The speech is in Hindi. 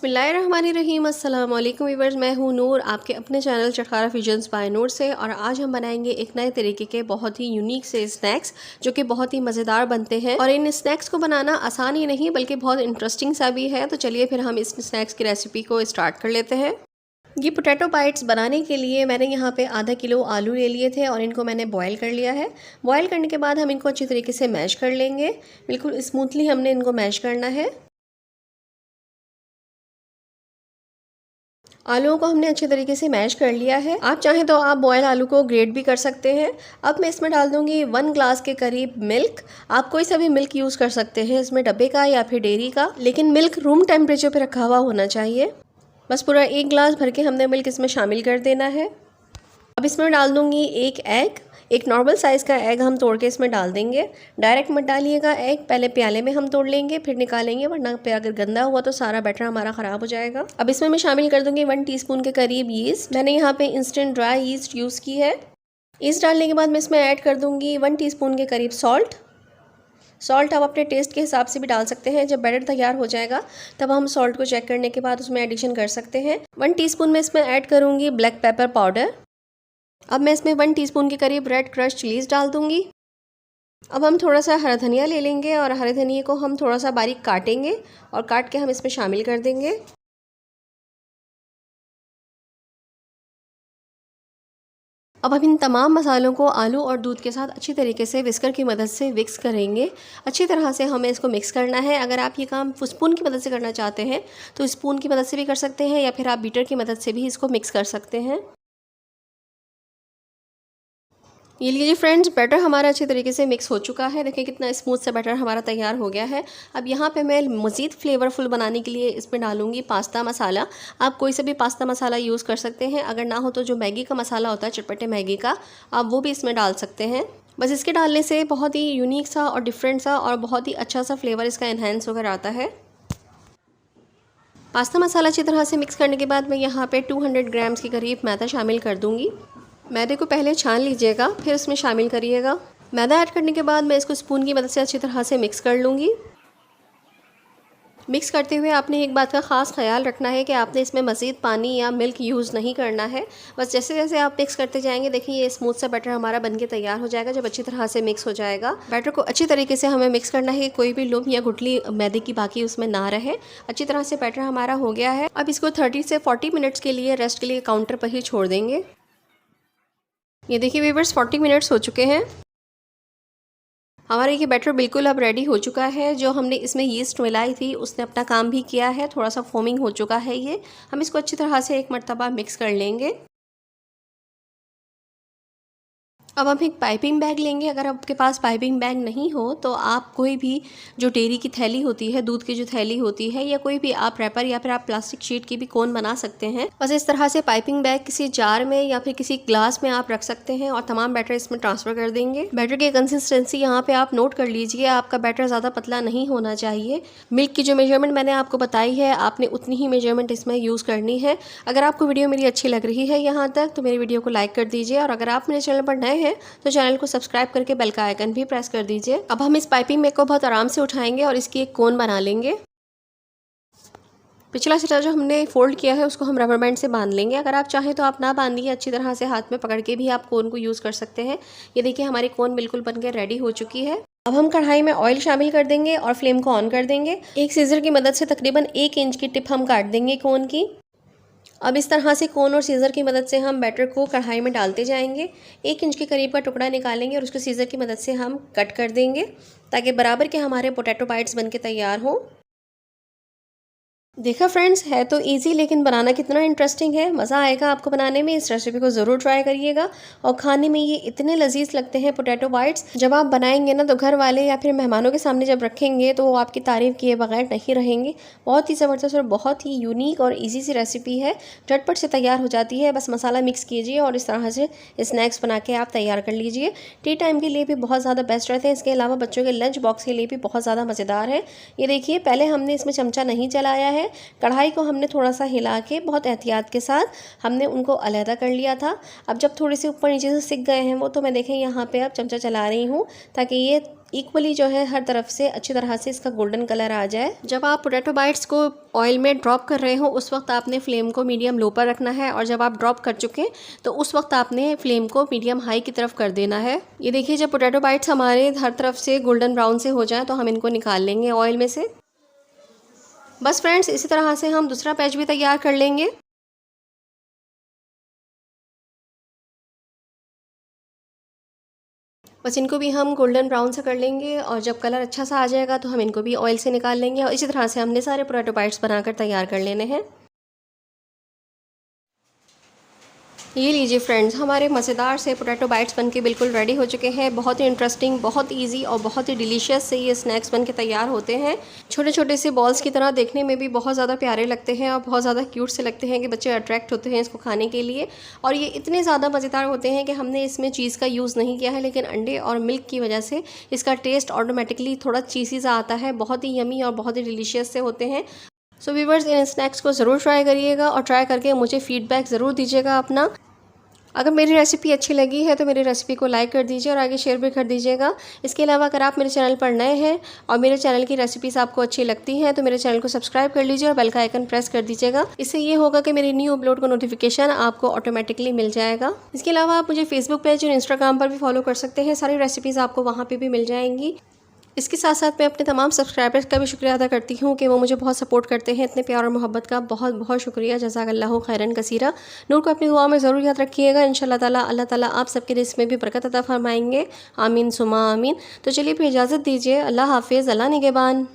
बिस्मिल्लाहिर्रहमानिर्रहीम। अस्सलाम वालेकुम व्यूअर्स, मैं हूँ नूर, आपके अपने चैनल चटखारा फ्यूजन्स बाय नूर से। और आज हम बनाएंगे एक नए तरीके के बहुत ही यूनिक से स्नैक्स जो कि बहुत ही मज़ेदार बनते हैं। और इन स्नैक्स को बनाना आसान ही नहीं बल्कि बहुत इंटरेस्टिंग सा भी है। तो चलिए फिर हम इस स्नैक्स की रेसिपी को स्टार्ट कर लेते हैं। ये पोटैटो बाइट्स बनाने के लिए मैंने यहाँ पे आधा किलो आलू ले लिए थे और इनको मैंने बॉईल कर लिया है। बॉईल करने के बाद हम इनको अच्छी तरीके से मैश कर लेंगे। बिल्कुल स्मूथली हमने इनको मैश करना है। आलूओं को हमने अच्छे तरीके से मैश कर लिया है। आप चाहें तो आप बॉयल आलू को ग्रेट भी कर सकते हैं। अब मैं इसमें डाल दूंगी 1 ग्लास के करीब मिल्क। आप कोई सा भी मिल्क यूज़ कर सकते हैं, इसमें डब्बे का या फिर डेयरी का, लेकिन मिल्क रूम टेम्परेचर पे रखा हुआ होना चाहिए। बस पूरा 1 ग्लास भर के हमने मिल्क इसमें शामिल कर देना है। अब इसमें डाल दूंगी एक एग। एक नॉर्मल साइज़ का एग हम तोड़ के इसमें डाल देंगे। डायरेक्ट मत डालिएगा एग, पहले प्याले में हम तोड़ लेंगे फिर निकालेंगे, वरना पे अगर गंदा हुआ तो सारा बैटर हमारा ख़राब हो जाएगा। अब इसमें मैं शामिल कर दूंगी 1 टीस्पून के करीब यीस्ट। मैंने यहाँ पे इंस्टेंट ड्राई यीस्ट यूज़ की है। यीस्ट डालने के बाद मैं इसमें ऐड कर दूंगी 1 टीस्पून के करीब सॉल्ट आप अपने टेस्ट के हिसाब से भी डाल सकते हैं। जब बैटर तैयार हो जाएगा तब हम सॉल्ट को चेक करने के बाद उसमें एडिशन कर सकते हैं। 1 टीस्पून में इसमें ऐड करूँगी ब्लैक पेपर पाउडर। अब मैं इसमें 1 टीस्पून के करीब रेड क्रश चिलीज डाल दूंगी। अब हम थोड़ा सा हरा धनिया ले लेंगे और हरे धनिया को हम थोड़ा सा बारीक काटेंगे और काट के हम इसमें शामिल कर देंगे। अब हम इन तमाम मसालों को आलू और दूध के साथ अच्छी तरीके से विस्कर की मदद से मिक्स करेंगे। अच्छी तरह से हमें इसको मिक्स करना है। अगर आप ये काम स्पून की मदद से करना चाहते हैं तो स्पून की मदद से भी कर सकते हैं या फिर आप बीटर की मदद से भी इसको मिक्स कर सकते हैं। ये लीजिए फ्रेंड्स, बैटर हमारा अच्छी तरीके से मिक्स हो चुका है। देखिए कितना स्मूथ सा बैटर हमारा तैयार हो गया है। अब यहाँ पे मैं मज़ीद फ्लेवरफुल बनाने के लिए इसमें डालूंगी पास्ता मसाला। आप कोई सा भी पास्ता मसाला यूज़ कर सकते हैं। अगर ना हो तो जो मैगी का मसाला होता है, चटपटे मैगी का, आप वो भी इसमें डाल सकते हैं। बस इसके डालने से बहुत ही यूनिक सा और डिफरेंट सा और बहुत ही अच्छा सा फ्लेवर इसका इन्हेंस होकर आता है। पास्ता मसाला अच्छी तरह से मिक्स करने के बाद मैं यहाँ पे 200 ग्राम्स के करीब मैदा शामिल कर दूँगी। मैदे को पहले छान लीजिएगा फिर उसमें शामिल करिएगा। मैदा ऐड करने के बाद मैं इसको स्पून की मदद से अच्छी तरह से मिक्स कर लूँगी। मिक्स करते हुए आपने एक बात का ख़ास ख्याल रखना है कि आपने इसमें मज़ीद पानी या मिल्क यूज़ नहीं करना है। बस जैसे जैसे आप मिक्स करते जाएंगे, देखिए ये स्मूथ सा बैटर हमारा बनके तैयार हो जाएगा जब अच्छी तरह से मिक्स हो जाएगा। बैटर को अच्छी तरीके से हमें मिक्स करना है, कोई भी लुम्ब या गुठली मैदे की बाकी उसमें ना रहे। अच्छी तरह से बैटर हमारा हो गया है। अब इसको 30 से 40 मिनट्स के लिए रेस्ट के लिए काउंटर पर ही छोड़ देंगे। ये देखिए व्यूअर्स, 40 मिनट्स हो चुके हैं। हमारा ये बैटर बिल्कुल अब रेडी हो चुका है। जो हमने इसमें यीस्ट मिलाई थी उसने अपना काम भी किया है। थोड़ा सा फोमिंग हो चुका है ये। हम इसको अच्छी तरह से एक मर्तबा मिक्स कर लेंगे। अब हम एक पाइपिंग बैग लेंगे। अगर आपके पास पाइपिंग बैग नहीं हो तो आप कोई भी जो डेयरी की थैली होती है, दूध की जो थैली होती है, या कोई भी आप रैपर या फिर आप प्लास्टिक शीट की भी कोन बना सकते हैं। बस इस तरह से पाइपिंग बैग किसी जार में या फिर किसी ग्लास में आप रख सकते हैं और तमाम बैटर इसमें ट्रांसफ़र कर देंगे। बैटर की कंसिस्टेंसी यहाँ पे आप नोट कर लीजिए। आपका बैटर ज़्यादा पतला नहीं होना चाहिए। मिल्क की जो मेजरमेंट मैंने आपको बताई है, आपने उतनी ही मेजरमेंट इसमें यूज़ करनी है। अगर आपको वीडियो मेरी अच्छी लग रही है यहाँ तक तो मेरी वीडियो को लाइक कर दीजिए और अगर आप मेरे चैनल पर नए हैं तो चैनल को सब्सक्राइब करके बेल का आइकन भी प्रेस कर दीजिए। अब हम इस पाइपिंग बैग को बहुत आराम से उठाएंगे और इसकी एक कोन बना लेंगे। पिछला सिरा जो हमने फोल्ड किया है उसको हम रबर बैंड से बांध लेंगे। अगर आप चाहें तो आप ना बांधिए, अच्छी तरह से हाथ में पकड़ के भी आप कोन को यूज़ कर सकते हैं। ये देखिए हमारी कोन बिल्कुल बनकर रेडी हो चुकी है। अब हम कढ़ाई में ऑयल शामिल कर देंगे और फ्लेम को ऑन कर देंगे। एक सीजर की मदद से तकरीबन 1 इंच की टिप हम काट देंगे कोन की। अब इस तरह से कोन और सीज़र की मदद से हम बैटर को कढ़ाई में डालते जाएंगे। 1 इंच के करीब का टुकड़ा निकालेंगे और उसको सीज़र की मदद से हम कट कर देंगे ताकि बराबर के हमारे पोटैटो बाइट्स बनके तैयार हों। देखा फ्रेंड्स, है तो इजी लेकिन बनाना कितना इंटरेस्टिंग है। मज़ा आएगा आपको बनाने में। इस रेसिपी को ज़रूर ट्राई करिएगा। और खाने में ये इतने लजीज लगते हैं पोटैटो बाइट्स, जब आप बनाएंगे ना तो घर वाले या फिर मेहमानों के सामने जब रखेंगे तो वो आपकी तारीफ़ किए बगैर नहीं रहेंगे। बहुत ही ज़बरदस्त और बहुत ही यूनिक और ईजी सी रेसिपी है। झटपट से तैयार हो जाती है। बस मसाला मिक्स कीजिए और इस तरह से स्नैक्स बना के आप तैयार कर लीजिए। टी टाइम के लिए भी बहुत ज़्यादा बेस्ट रहते हैं। इसके अलावा बच्चों के लंच बॉक्स के लिए भी बहुत ज़्यादा मज़ेदार है। ये देखिए, पहले हमने इसमें चमचा नहीं चलाया है, है। कढ़ाई को हमने थोड़ा सा हिला के बहुत एहतियात के साथ हमने उनको अलहदा कर लिया था। अब जब थोड़े से ऊपर नीचे से सिक गए हैं वो, तो मैं देखें यहाँ पे अब चमचा चला रही हूँ ताकि ये इक्वली जो है हर तरफ से अच्छी तरह से इसका गोल्डन कलर आ जाए। जब आप पोटैटो बाइट्स को ऑयल में ड्रॉप कर रहे हो उस वक्त आपने फ्लेम को मीडियम लो पर रखना है, और जब आप ड्रॉप कर चुके तो उस वक्त आपने फ्लेम को मीडियम हाई की तरफ कर देना है। ये देखिए जब पोटैटो बाइट्स हमारे हर तरफ से गोल्डन ब्राउन से हो जाए तो हम इनको निकाल लेंगे ऑयल में से। बस फ्रेंड्स, इसी तरह से हम दूसरा बैच भी तैयार कर लेंगे। बस इनको भी हम गोल्डन ब्राउन सा कर लेंगे, और जब कलर अच्छा सा आ जाएगा तो हम इनको भी ऑयल से निकाल लेंगे। और इसी तरह से हमने सारे पोटैटो बाइट्स बनाकर तैयार कर लेने हैं। ये लीजिए फ्रेंड्स, हमारे मज़ेदार से पोटैटो बाइट्स बनके बिल्कुल रेडी हो चुके हैं। बहुत ही इंटरेस्टिंग, बहुत इजी और बहुत ही डिलीशियस से ये स्नैक्स बनके तैयार होते हैं। छोटे छोटे से बॉल्स की तरह देखने में भी बहुत ज़्यादा प्यारे लगते हैं और बहुत ज़्यादा क्यूट से लगते हैं कि बच्चे अट्रैक्ट होते हैं इसको खाने के लिए। और ये इतने ज़्यादा मज़ेदार होते हैं कि हमने इसमें चीज़ का यूज़ नहीं किया है, लेकिन अंडे और मिल्क की वजह से इसका टेस्ट ऑटोमेटिकली थोड़ा चीज़ी सा आता है। बहुत ही यमी और बहुत ही डिलीशियस से होते हैं। सो व्यूअर्स, इन स्नैक्स को ज़रूर ट्राई करिएगा और ट्राई करके मुझे फीडबैक ज़रूर दीजिएगा अपना। अगर मेरी रेसिपी अच्छी लगी है तो मेरी रेसिपी को लाइक कर दीजिए और आगे शेयर भी कर दीजिएगा। इसके अलावा अगर आप मेरे चैनल पर नए हैं और मेरे चैनल की रेसिपीज़ आपको अच्छी लगती हैं तो मेरे चैनल को सब्सक्राइब कर लीजिए और बेल का आइकन प्रेस कर दीजिएगा। इससे ये होगा कि मेरी न्यू अपलोड का नोटिफिकेशन आपको ऑटोमेटिकली मिल जाएगा। इसके अलावा आप मुझे फेसबुक पेज और इंस्टाग्राम पर भी फॉलो कर सकते हैं। सारी रेसिपीज़ आपको वहाँ पर भी मिल जाएंगी। इसके साथ साथ मैं अपने तमाम सब्सक्राइबर्स का भी शुक्रिया अदा करती हूँ कि वो मुझे बहुत सपोर्ट करते हैं। इतने प्यार और मोहब्बत का बहुत बहुत शुक्रिया। जज़ाकल्लाहु खैरन कसीरा। नूर को अपनी दुआ में ज़रूर याद रखिएगा। इंशाल्लाह ताला अल्लाह ताला आप सबके रिज़्क़ में भी बरकत अता फरमाएंगे। आमीन सुमा आमीन। तो चलिए फिर इजाज़त दीजिए। अल्लाह हाफिज़, अल्लाह निगहबान।